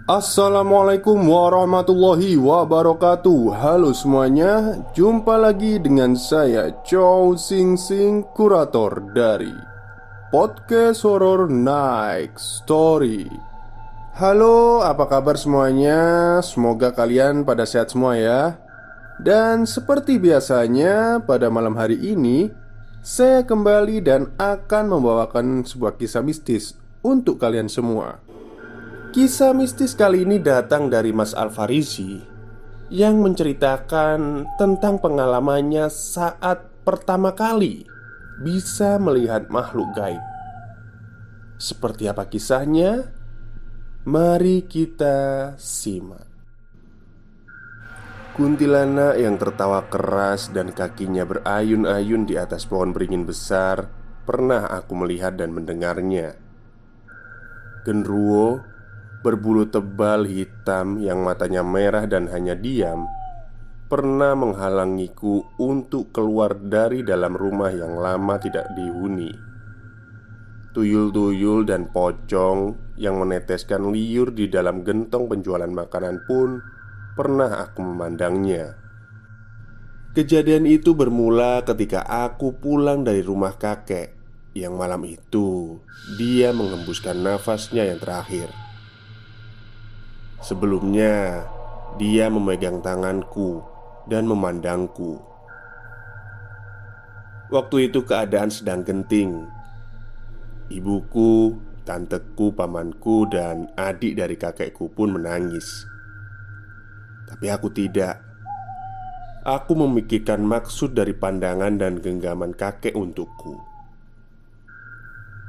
Assalamualaikum warahmatullahi wabarakatuh. Halo semuanya, jumpa lagi dengan saya Chow Sing Sing, kurator dari Podcast Horror Night Story. Halo, apa kabar semuanya? Semoga kalian pada sehat semua ya. Dan seperti biasanya, pada malam hari ini saya kembali dan akan membawakan sebuah kisah mistis untuk kalian semua. Kisah mistis kali ini datang dari Mas Alfarizi yang menceritakan tentang pengalamannya saat pertama kali bisa melihat makhluk gaib. Seperti apa kisahnya? Mari kita simak. Kuntilanak yang tertawa keras dan kakinya berayun-ayun di atas pohon beringin besar pernah aku melihat dan mendengarnya. Genruwo berbulu tebal hitam yang matanya merah dan hanya diam pernah menghalangiku untuk keluar dari dalam rumah yang lama tidak dihuni. Tuyul-tuyul dan pocong yang meneteskan liur di dalam gentong penjualan makanan pun pernah aku memandangnya. Kejadian itu bermula ketika aku pulang dari rumah kakek yang malam itu dia mengembuskan nafasnya yang terakhir. Sebelumnya, dia memegang tanganku dan memandangku. Waktu itu keadaan sedang genting. Ibuku, tanteku, pamanku, dan adik dari kakekku pun menangis. Tapi aku tidak. Aku memikirkan maksud dari pandangan dan genggaman kakek untukku.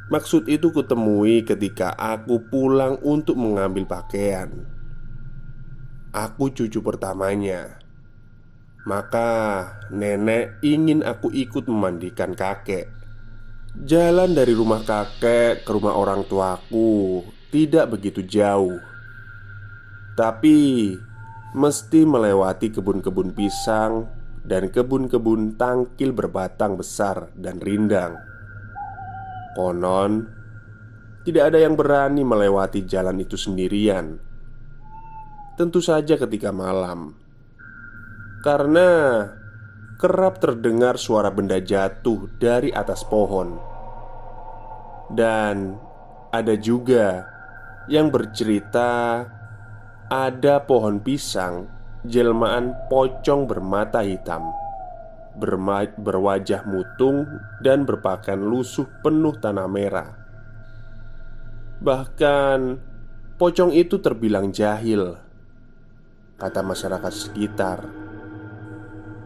Maksud itu kutemui ketika aku pulang untuk mengambil pakaian. Aku cucu pertamanya. Maka nenek ingin aku ikut memandikan kakek. Jalan dari rumah kakek ke rumah orang tuaku tidak begitu jauh. Tapi mesti melewati kebun-kebun pisang dan kebun-kebun tangkil berbatang besar dan rindang. Konon, tidak ada yang berani melewati jalan itu sendirian. Tentu saja ketika malam, karena kerap terdengar suara benda jatuh dari atas pohon. Dan ada juga yang bercerita ada pohon pisang jelmaan pocong bermata hitam, berwajah mutung dan berpakaian lusuh penuh tanah merah. Bahkan pocong itu terbilang jahil, kata masyarakat sekitar.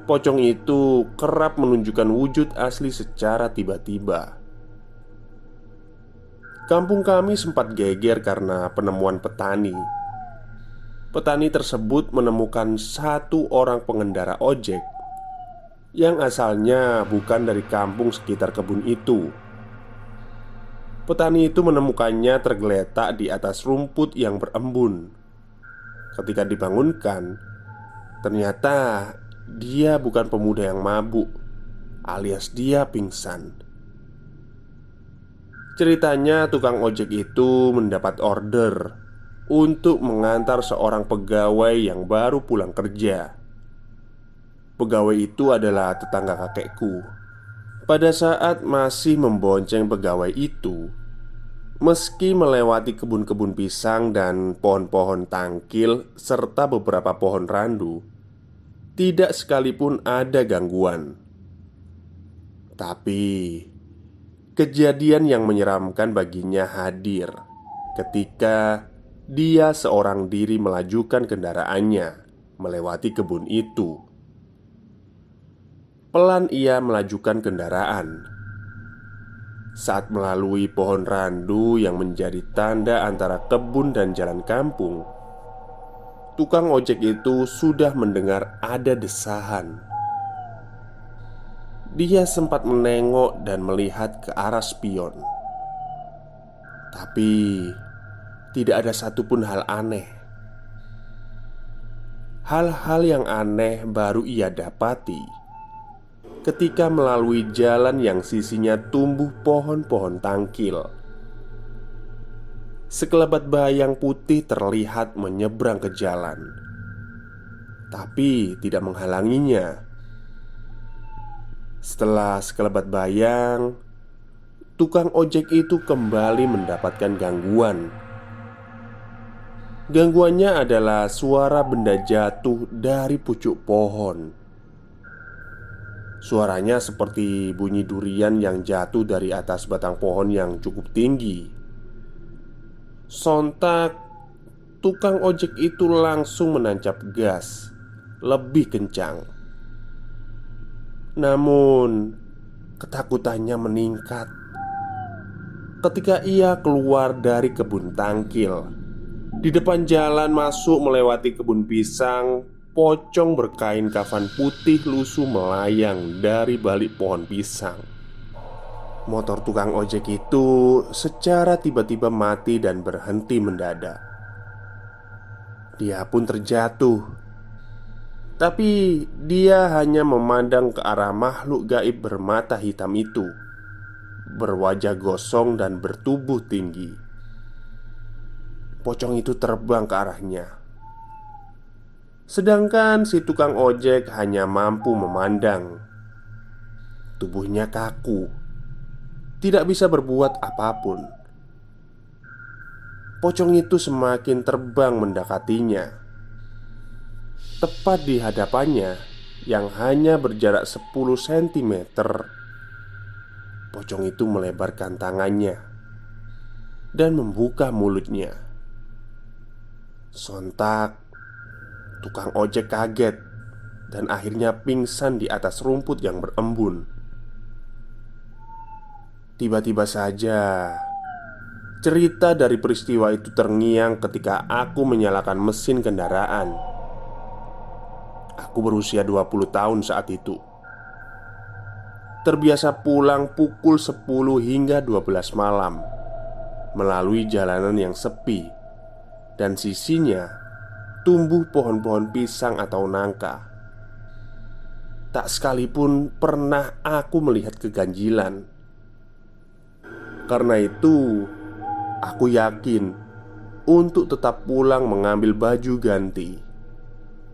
Pocong itu kerap menunjukkan wujud asli secara tiba-tiba. Kampung kami sempat geger karena penemuan petani. Petani tersebut menemukan satu orang pengendara ojek yang asalnya bukan dari kampung sekitar kebun itu. Petani itu menemukannya tergeletak di atas rumput yang berembun. Ketika dibangunkan, ternyata dia bukan pemuda yang mabuk, alias dia pingsan. Ceritanya tukang ojek itu mendapat order untuk mengantar seorang pegawai yang baru pulang kerja. Pegawai itu adalah tetangga kakekku. Pada saat masih membonceng pegawai itu, meski melewati kebun-kebun pisang dan pohon-pohon tangkil serta beberapa pohon randu, tidak sekalipun ada gangguan. Tapi kejadian yang menyeramkan baginya hadir ketika dia seorang diri melajukan kendaraannya melewati kebun itu. Pelan ia melajukan kendaraan. Saat melalui pohon randu yang menjadi tanda antara kebun dan jalan kampung, tukang ojek itu sudah mendengar ada desahan. Dia sempat menengok dan melihat ke arah spion. Tapi tidak ada satupun hal aneh. Hal-hal yang aneh baru ia dapati ketika melalui jalan yang sisinya tumbuh pohon-pohon tangkil. sekelebat bayang putih terlihat menyeberang ke jalan, tapi tidak menghalanginya. Setelah sekelebat bayang, tukang ojek itu kembali mendapatkan gangguan. Gangguannya adalah suara benda jatuh dari pucuk pohon. Suaranya seperti bunyi durian yang jatuh dari atas batang pohon yang cukup tinggi. Sontak, tukang ojek itu langsung menancap gas lebih kencang. Namun, ketakutannya meningkat ketika ia keluar dari kebun tangkil. Di depan jalan masuk melewati kebun pisang, pocong berkain kafan putih lusuh melayang dari balik pohon pisang. Motor tukang ojek itu secara tiba-tiba mati dan berhenti mendadak. Dia pun terjatuh, tapi dia hanya memandang ke arah makhluk gaib bermata hitam itu, berwajah gosong dan bertubuh tinggi. Pocong itu terbang ke arahnya, sedangkan si tukang ojek hanya mampu memandang. Tubuhnya kaku, tidak bisa berbuat apapun. Pocong itu semakin terbang mendekatinya. Tepat di hadapannya yang hanya berjarak 10 cm, pocong itu melebarkan tangannya dan membuka mulutnya. Sontak, tukang ojek kaget dan akhirnya pingsan di atas rumput yang berembun. Tiba-tiba saja cerita dari peristiwa itu terngiang ketika aku menyalakan mesin kendaraan. Aku berusia 20 tahun saat itu. Terbiasa pulang pukul 10 hingga 12 malam melalui jalanan yang sepi dan sisinya tumbuh pohon-pohon pisang atau nangka. Tak sekalipun pernah aku melihat keganjilan. Karena itu, aku yakin untuk tetap pulang mengambil baju ganti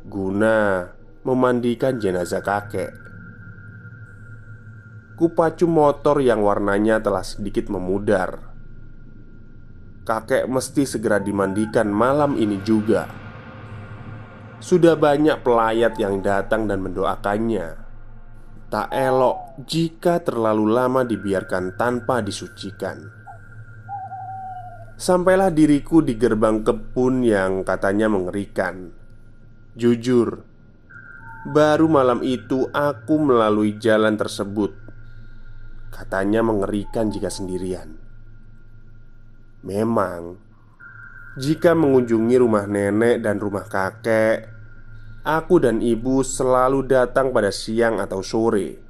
guna memandikan jenazah kakek. Kupacu motor yang warnanya telah sedikit memudar. Kakek mesti segera dimandikan malam ini juga. Sudah banyak pelayat yang datang dan mendoakannya. Tak elok jika terlalu lama dibiarkan tanpa disucikan. Sampailah diriku di gerbang kebun yang katanya mengerikan. Jujur, baru malam itu aku melalui jalan tersebut. Katanya mengerikan jika sendirian. Memang, jika mengunjungi rumah nenek dan rumah kakek, aku dan ibu selalu datang pada siang atau sore.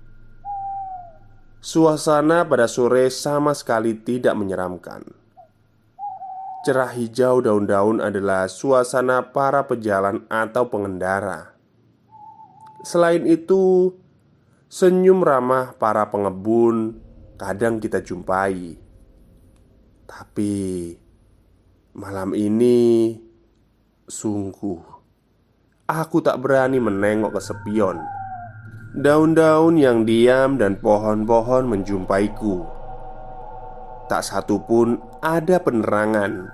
Suasana pada sore sama sekali tidak menyeramkan. Cerah hijau daun-daun adalah suasana para pejalan atau pengendara. Selain itu, senyum ramah para pengebun kadang kita jumpai. Tapi malam ini sungguh aku tak berani menengok ke spion. Daun-daun yang diam dan pohon-pohon menjumpaiku. Tak satu pun ada penerangan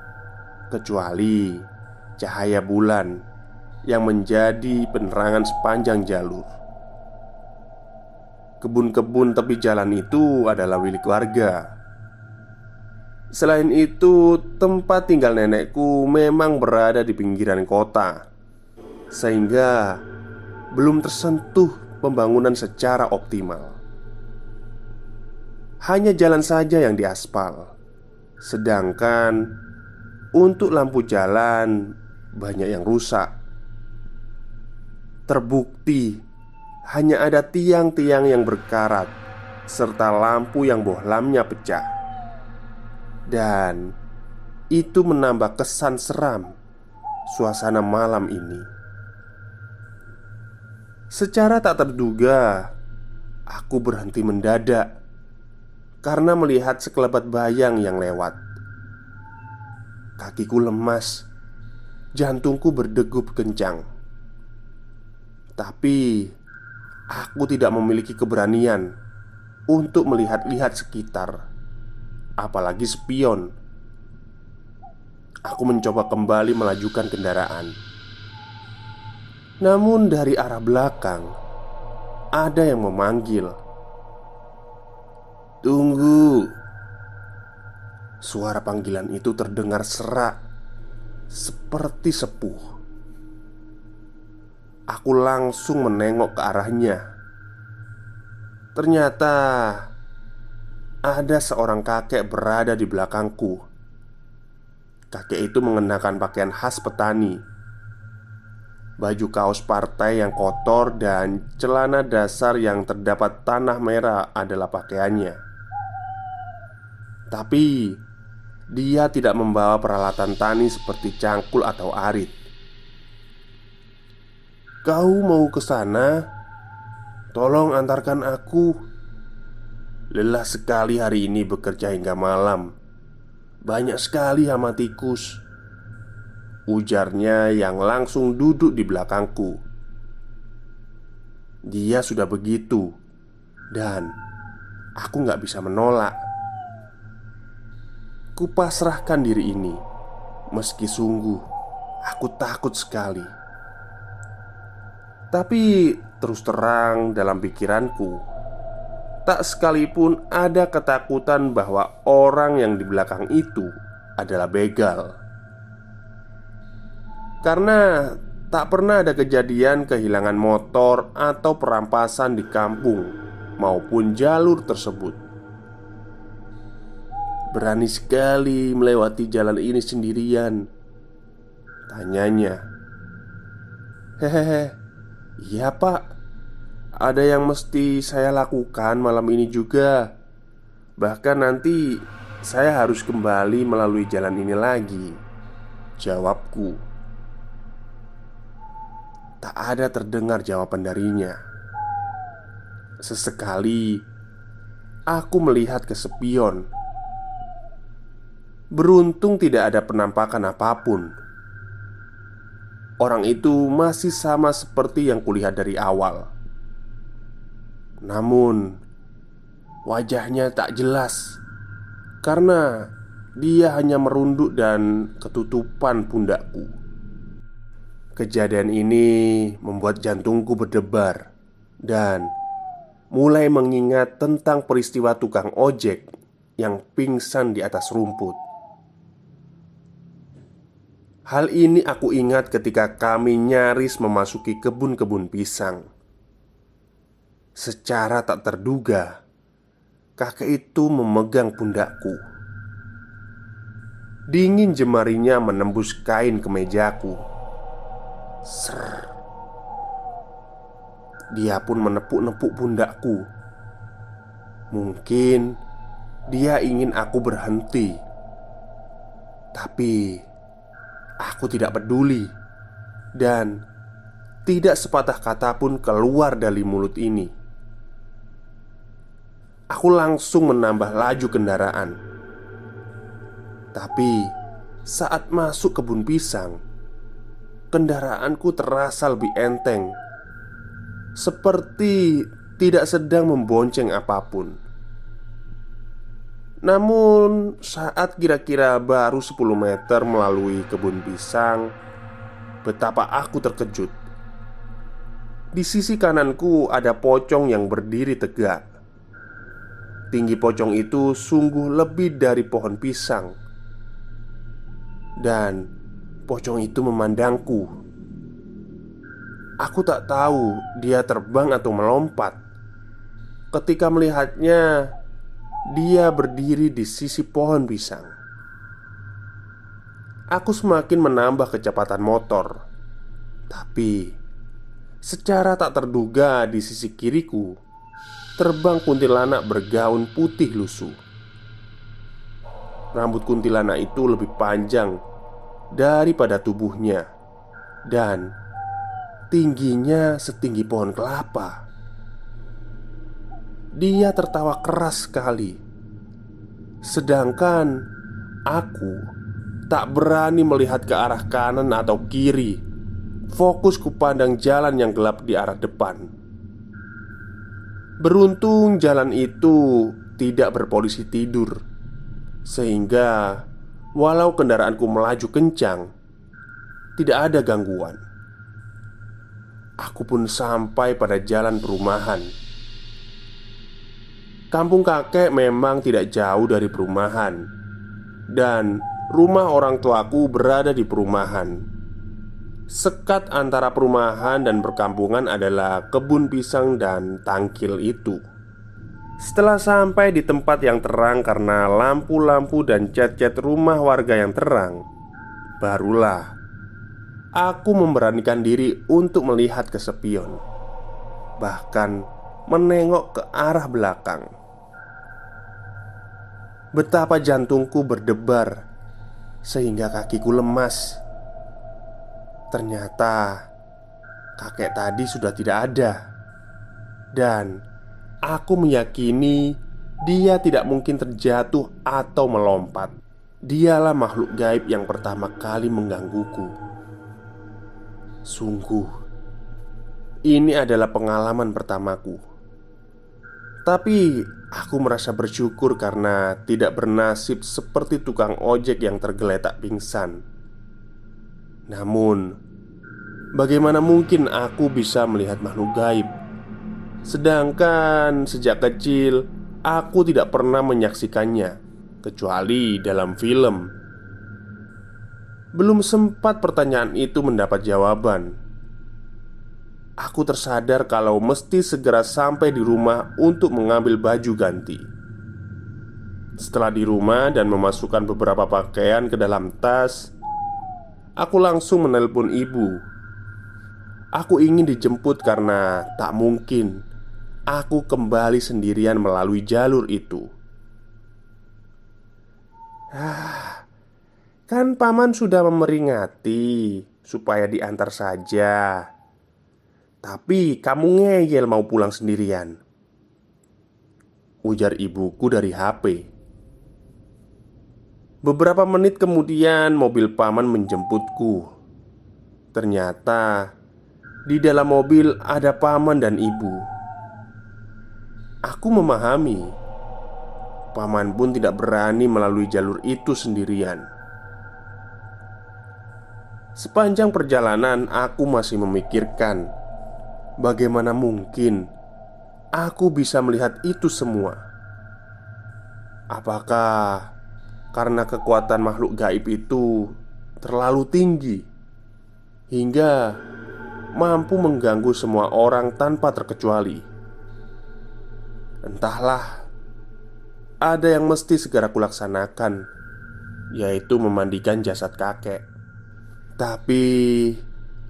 kecuali cahaya bulan yang menjadi penerangan sepanjang jalur. Kebun-kebun tepi jalan itu adalah milik warga. Selain itu, tempat tinggal nenekku memang berada di pinggiran kota, sehingga belum tersentuh pembangunan secara optimal. Hanya jalan saja yang diaspal, sedangkan untuk lampu jalan banyak yang rusak. Terbukti hanya ada tiang-tiang yang berkarat serta lampu yang bohlamnya pecah. Dan itu menambah kesan seram suasana malam ini. Secara tak terduga, aku berhenti mendadak karena melihat sekelebat bayang yang lewat. Kakiku lemas, jantungku berdegup kencang. Tapi aku tidak memiliki keberanian untuk melihat-lihat sekitar, apalagi spion. Aku mencoba kembali melajukan kendaraan. Namun dari arah belakang ada yang memanggil, "Tunggu!" Suara panggilan itu terdengar serak, seperti sepuh. Aku langsung menengok ke arahnya. Ternyata ada seorang kakek berada di belakangku. Kakek itu mengenakan pakaian khas petani, baju kaos partai yang kotor, dan celana dasar yang terdapat tanah merah adalah pakaiannya. Tapi dia tidak membawa peralatan tani seperti cangkul atau arit. "Kau mau ke sana? Tolong antarkan aku. Lelah sekali hari ini bekerja hingga malam. Banyak sekali hama tikus," ujarnya yang langsung duduk di belakangku. Dia sudah begitu, dan aku gak bisa menolak. Kupasrahkan diri ini, meski sungguh aku takut sekali. Tapi terus terang dalam pikiranku, tak sekalipun ada ketakutan bahwa orang yang di belakang itu adalah begal. Karena tak pernah ada kejadian kehilangan motor atau perampasan di kampung maupun jalur tersebut. "Berani sekali melewati jalan ini sendirian?" tanyanya. "Hehehe, iya pak. Ada yang mesti saya lakukan malam ini juga. Bahkan nanti saya harus kembali melalui jalan ini lagi," jawabku. Tak ada terdengar jawaban darinya. Sesekali aku melihat ke spion. Beruntung tidak ada penampakan apapun. Orang itu masih sama seperti yang kulihat dari awal. Namun wajahnya tak jelas, karena dia hanya merunduk dan ketutupan pundakku. Kejadian ini membuat jantungku berdebar dan mulai mengingat tentang peristiwa tukang ojek yang pingsan di atas rumput. Hal ini aku ingat ketika kami nyaris memasuki kebun-kebun pisang. Secara tak terduga, kakek itu memegang pundakku. Dingin jemarinya menembus kain kemejaku. Ser. Dia pun menepuk-nepuk pundakku. Mungkin dia ingin aku berhenti. Tapi aku tidak peduli, dan tidak sepatah kata pun keluar dari mulut ini. Aku langsung menambah laju kendaraan. Tapi saat masuk kebun pisang, kendaraanku terasa lebih enteng, seperti tidak sedang membonceng apapun. Namun saat kira-kira baru 10 meter melalui kebun pisang, betapa aku terkejut. Di sisi kananku ada pocong yang berdiri tegak. Tinggi pocong itu sungguh lebih dari pohon pisang. Dan pocong itu memandangku. Aku tak tahu dia terbang atau melompat. Ketika melihatnya, dia berdiri di sisi pohon pisang. Aku semakin menambah kecepatan motor. Tapi secara tak terduga di sisi kiriku terbang kuntilanak bergaun putih lusuh. Rambut kuntilanak itu lebih panjang daripada tubuhnya, dan tingginya setinggi pohon kelapa. Dia tertawa keras sekali. Sedangkan aku Tak berani melihat ke arah kanan atau kiri. Fokus ku pandang jalan yang gelap di arah depan. Beruntung jalan itu tidak berpolisi tidur, sehingga walau kendaraanku melaju kencang, tidak ada gangguan. Aku pun sampai pada jalan perumahan. Kampung kakek memang tidak jauh dari perumahan, dan rumah orang tuaku berada di perumahan. Sekat antara perumahan dan perkampungan adalah kebun pisang dan tangkil itu. Setelah sampai di tempat yang terang karena lampu-lampu dan cat-cat rumah warga yang terang, barulah aku memberanikan diri untuk melihat ke spion, bahkan menengok ke arah belakang. Betapa jantungku berdebar sehingga kakiku lemas. Ternyata kakek tadi sudah tidak ada, dan aku meyakini dia tidak mungkin terjatuh atau melompat. Dialah makhluk gaib yang pertama kali menggangguku. Sungguh, ini adalah pengalaman pertamaku. Tapi aku merasa bersyukur karena tidak bernasib seperti tukang ojek yang tergeletak pingsan. Namun, bagaimana mungkin aku bisa melihat makhluk gaib? Sedangkan sejak kecil aku tidak pernah menyaksikannya, kecuali dalam film. Belum sempat pertanyaan itu mendapat jawaban, aku tersadar kalau mesti segera sampai di rumah untuk mengambil baju ganti. Setelah di rumah dan memasukkan beberapa pakaian ke dalam tas, aku langsung menelpon ibu. Aku ingin dijemput karena tak mungkin aku kembali sendirian melalui jalur itu. Kan paman sudah memeringati supaya diantar saja. Tapi kamu ngeyel mau pulang sendirian, ujar ibuku dari HP. Beberapa menit kemudian mobil paman menjemputku. Ternyata di dalam mobil ada paman dan ibu. Aku memahami, paman pun tidak berani melalui jalur itu sendirian. Sepanjang perjalanan aku masih memikirkan, bagaimana mungkin aku bisa melihat itu semua. Apakah karena kekuatan makhluk gaib itu terlalu tinggi hingga mampu mengganggu semua orang tanpa terkecuali? Entahlah. Ada yang mesti segera kulaksanakan, yaitu memandikan jasad kakek. Tapi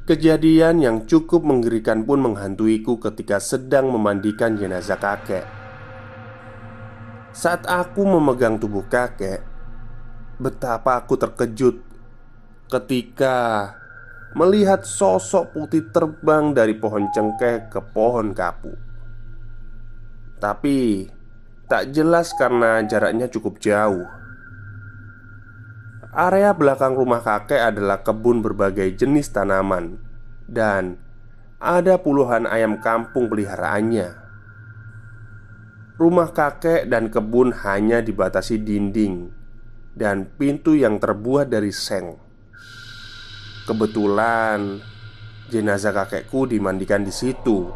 kejadian yang cukup mengerikan pun menghantuiku ketika sedang memandikan jenazah kakek. Saat aku memegang tubuh kakek, betapa aku terkejut ketika melihat sosok putih terbang dari pohon cengkeh ke pohon kapu. Tapi tak jelas karena jaraknya cukup jauh. Area belakang rumah kakek adalah kebun berbagai jenis tanaman, dan ada puluhan ayam kampung peliharaannya. Rumah kakek dan kebun hanya dibatasi dinding dan pintu yang terbuat dari seng. Kebetulan jenazah kakekku dimandikan di situ.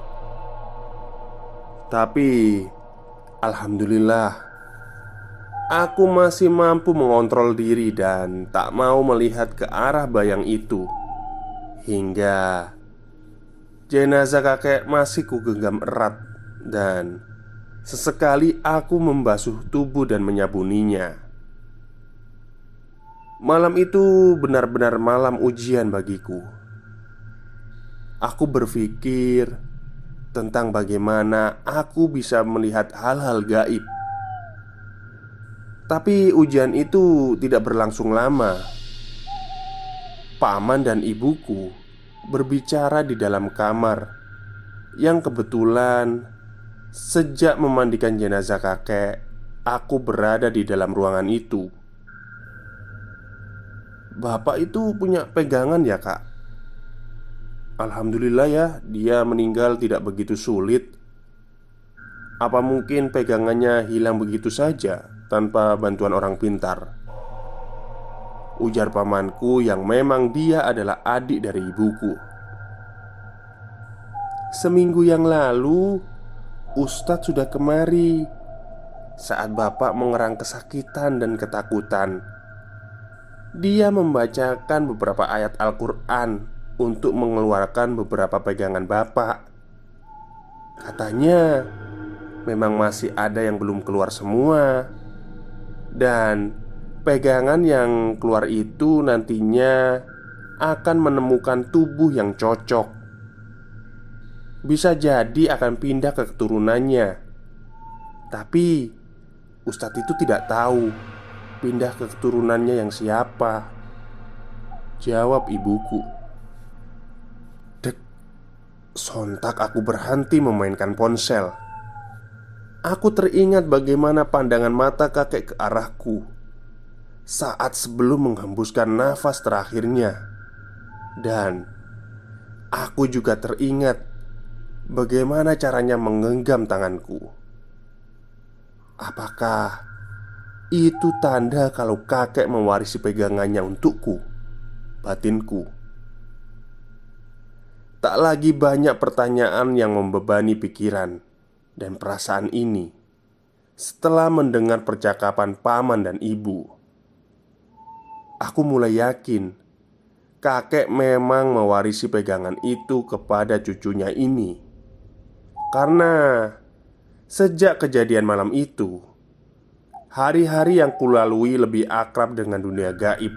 Tapi alhamdulillah, aku masih mampu mengontrol diri dan tak mau melihat ke arah bayang itu. Hingga jenazah kakek masih kugenggam erat, dan sesekali aku membasuh tubuh dan menyabuninya. Malam itu benar-benar malam ujian bagiku. Aku berpikir tentang bagaimana aku bisa melihat hal-hal gaib. Tapi ujian itu tidak berlangsung lama. Paman dan ibuku berbicara di dalam kamar, yang kebetulan sejak memandikan jenazah kakek, aku berada di dalam ruangan itu. Bapak itu punya pegangan ya kak? Alhamdulillah ya, dia meninggal tidak begitu sulit. Apa mungkin pegangannya hilang begitu saja tanpa bantuan orang pintar? Ujar pamanku yang memang dia adalah adik dari ibuku. Seminggu yang lalu, Ustadz sudah kemari saat bapak mengerang kesakitan dan ketakutan. Dia membacakan beberapa ayat Al-Quran untuk mengeluarkan beberapa pegangan bapak. Katanya memang masih ada yang belum keluar semua. Dan pegangan yang keluar itu nantinya akan menemukan tubuh yang cocok. Bisa jadi akan pindah ke keturunannya. Tapi Ustadz itu tidak tahu pindah ke keturunannya yang siapa. Jawab ibuku. Dek, sontak aku berhenti memainkan ponsel. Aku teringat bagaimana pandangan mata kakek ke arahku saat sebelum menghembuskan nafas terakhirnya. Dan aku juga teringat bagaimana caranya menggenggam tanganku. Apakah itu tanda kalau kakek mewarisi pegangannya untukku, batinku? Tak lagi banyak pertanyaan yang membebani pikiran dan perasaan ini setelah mendengar percakapan paman dan ibu. Aku mulai yakin kakek memang mewarisi pegangan itu kepada cucunya ini. Karena sejak kejadian malam itu, hari-hari yang kulalui lebih akrab dengan dunia gaib.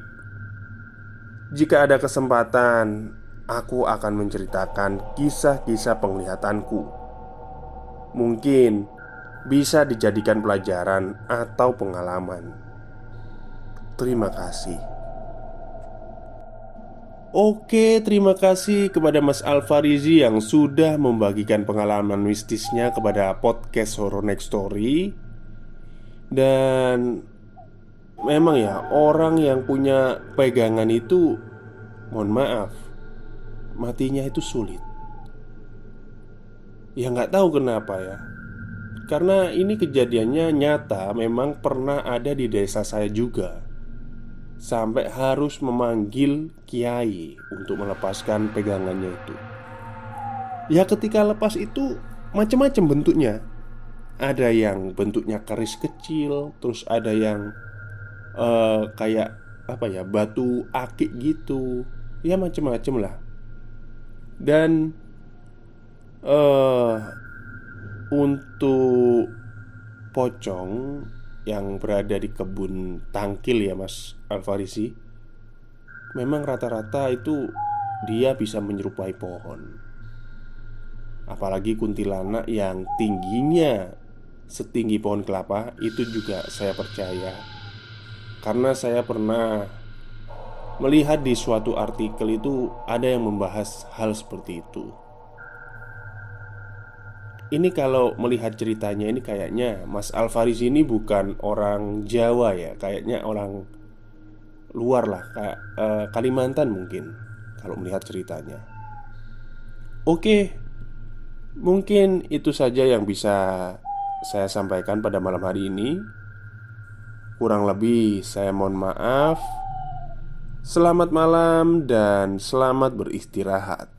Jika ada kesempatan, aku akan menceritakan kisah-kisah penglihatanku. Mungkin bisa dijadikan pelajaran atau pengalaman. Terima kasih. Oke, terima kasih kepada Mas Alfarizi yang sudah membagikan pengalaman mistisnya kepada podcast Horror Next Story. Dan memang ya, orang yang punya pegangan itu, mohon maaf, matinya itu sulit. Ya nggak tahu kenapa ya. Karena ini kejadiannya nyata, memang pernah ada di desa saya juga. Sampai harus memanggil kiai untuk melepaskan pegangannya itu. Ya ketika lepas itu macam-macam bentuknya. Ada yang bentuknya keris kecil, terus ada yang kayak apa ya, batu akik gitu. Ya macam-macam lah. Dan untuk pocong yang berada di kebun tangkil ya Mas Alfarisi, memang rata-rata itu dia bisa menyerupai pohon. Apalagi kuntilanak yang tingginya setinggi pohon kelapa, itu juga saya percaya. Karena saya pernah melihat di suatu artikel itu ada yang membahas hal seperti itu. Ini kalau melihat ceritanya ini kayaknya Mas Alfaris ini bukan orang Jawa ya. Kayaknya orang luar lah, kayak Kalimantan mungkin kalau melihat ceritanya. Oke, mungkin itu saja yang bisa saya sampaikan pada malam hari ini. Kurang lebih saya mohon maaf. Selamat malam dan selamat beristirahat.